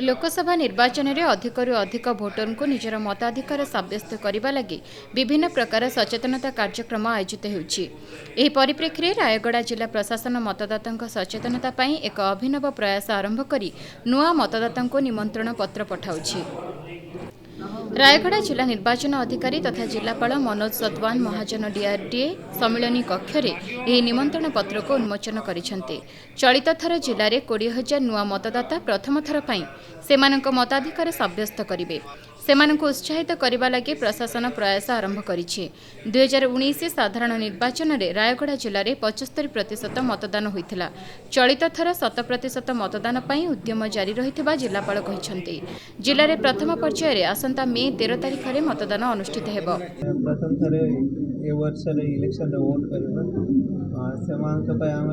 लोकसभा निर्वाचन में अधिकरू अधिक भोटर को निजर मताधिकार सब्यस्त करने लगी विभिन्न प्रकार सचेतनता कार्यक्रम आयोजित होउछि। एही परिप्रेक्षी में रायगड़ा जिला प्रशासन मतदाता सचेतनता पई एक अभिनव प्रयास आरंभ करी नुआ मतदाता निमंत्रण पत्र पठाउछि। रायगड़ा जिला निर्वाचन अधिकारी तथा जिलापाल मनोज सतवान महाजन डीआरडीए सम्मिलनी कक्ष में निमंत्रण पत्र को उन्मोचन करिसेंते। चलित थर जिले में 20,000 नुआ मतदाता प्रथम थर पई सेमानक मताधिकार सब्यस्त करिवे। सेमानक उत्साहित करने लगी प्रशासन प्रयास आरंभ करिछि। 2019 साधारण निर्वाचन में रायगड़ा जिले में 75% मतदान होइथिला। चलित थर 100% मतदान पई उद्यम जारी रहिथिबा जिलापाल कहिसेंते। जिले में प्रथम पर्यायर आसंता मे 13 तारिख में मतदान अनुष्ठित हेबो। प्रथम थरे ए वर्ष इलेक्शन वोट करबा सेमानक पय हम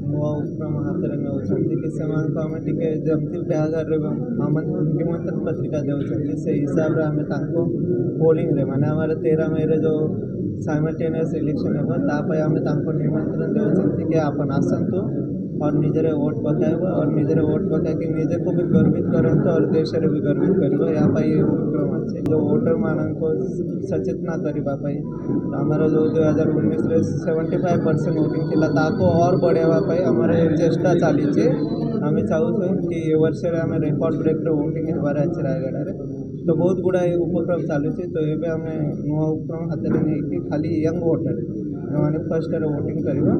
नुआ उपक्रम हाथ में नउछंती कि सेमानक हम टिके जमती ब्यागर रे निमंत्रण पत्रिका देउछंती से हिसाब रे हम तांको पोलिंग रे माने हमारे 13 मई रे जो साइमल्टेनियस इलेक्शन हेबा ता पय हम तांको निमंत्रण देउछंती कि आपन आसंतु और निजरे वोट पकाइब और निजरे वोट पका कि निजे को भी गर्वित करंतु और देश रे भी गर्वित करिब या पई उपक्रम अछि जो वोटर मानन को सचेतना करिबा पई हमर जो 2019 रे 75% वोटिंग थिला ताको और बढ़ावा पई हमर चेष्टा चाली छे। हम चाहू कि ए वर्ष रे हम रिकॉर्ड ब्रेक रे वोटिंग हेबार अछि रायगड़ा रे तो बहुत गुड़ा उपक्रम चालू छे। तो एबे हम नुआ उपक्रम हाथ में नहीं खाली यंग वोटर मैंने फर्स्ट रे वोटिंग करबा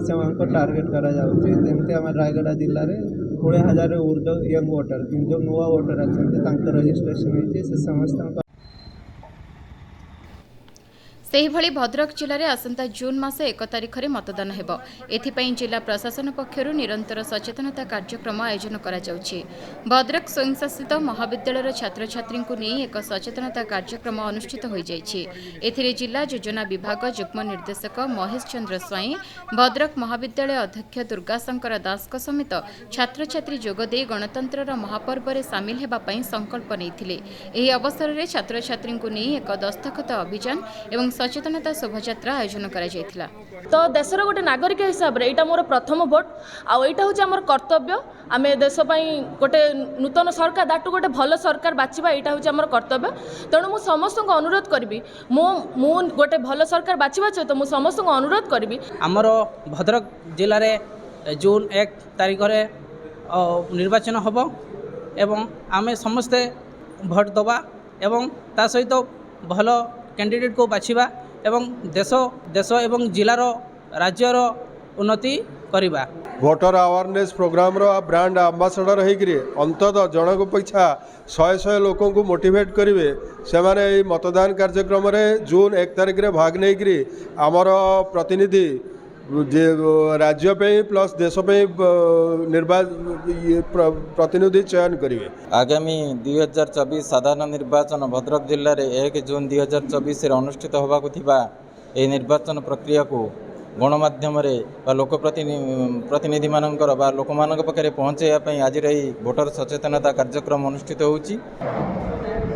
से हमको टार्गेट करा जाउछि जेमते हम रायगड़ा जिल्ला रे 20,000 ऊर्ध्व यंग वोटर जो नुआ वोटर अच्छे तांकर रजिस्ट्रेशन होइछि से समस्त सेहिभଳି भद्रक जिले में आसंता जून मास 1 तारिख में मतदान हेबो। एथिपाई जिला प्रशासन पक्षरु निरंतर सचेतनता कार्यक्रम आयोजन करा जाउछि। भद्रक स्वयंशासित महाविद्यालय छात्र छात्री को नहीं एक सचेतनता कार्यक्रम अनुष्ठित हो जाइछि। एथिरे जिला योजना विभाग युग्म निर्देशक महेश चंद्र स्वाई भद्रक महाविद्यालय अध्यक्ष दुर्गाशंकर दास समेत छात्र छात्री जोगदे गणतंत्र महापर्व में सामिल हेबा पई संकल्प नेइथिले। एही अवसर में छात्र छात्री को नहीं एक दस्तखत अभियान एवं सचेतनता शोभायात्रा आयोजन करा जायथिला। तो देशर गोटे नागरिक हिसाब रे एटा मोर प्रथम वोट आ एटा होचे हमर कर्तव्य। आमे देश पई गोटे नूतन सरकार दाटू गोटे भल सरकार बाछिबा एटा होचे हमर कर्तव्य। तेणु मु समस्त को अनुरोध करबी मु गोटे भल सरकार बाछिबा छ तो मु समस्त को अनुरोध करबी हमर भद्रक जिल्ला रे जून 1 तारिख रे निर्वाचन हबो एवं आमे समस्त भोट दबा एवं ता सहित भल कैंडिडेट को बाछिबा एवं देश एवं जिलार राज्यर उन्नति करिबा। भोटर अवेयरनेस प्रोग्राम रो ब्रांड एम्बेसडर होइकरी अंततः जनक पीछा 100 लोकों को मोटिवेट करिवे से माने मतदान कार्यक्रम रे जून 1 तारिख रे भाग नेकरी आमर प्रतिनिधि राज्य पे प्लस देश पे प्रतिनिधि चयन करिवे। आगामी 2024 साधारण निर्वाचन भद्रक जिले में 1 जून 2024 अनुष्ठित होबाकु थिबा ए निर्वाचन प्रक्रिया को गणमाध्यम लोकप्रतिनिधि मानकर लोक मान पाखे पहुँचाइवाई आज भोटर सचेतनता कार्यक्रम अनुष्ठित होउछि।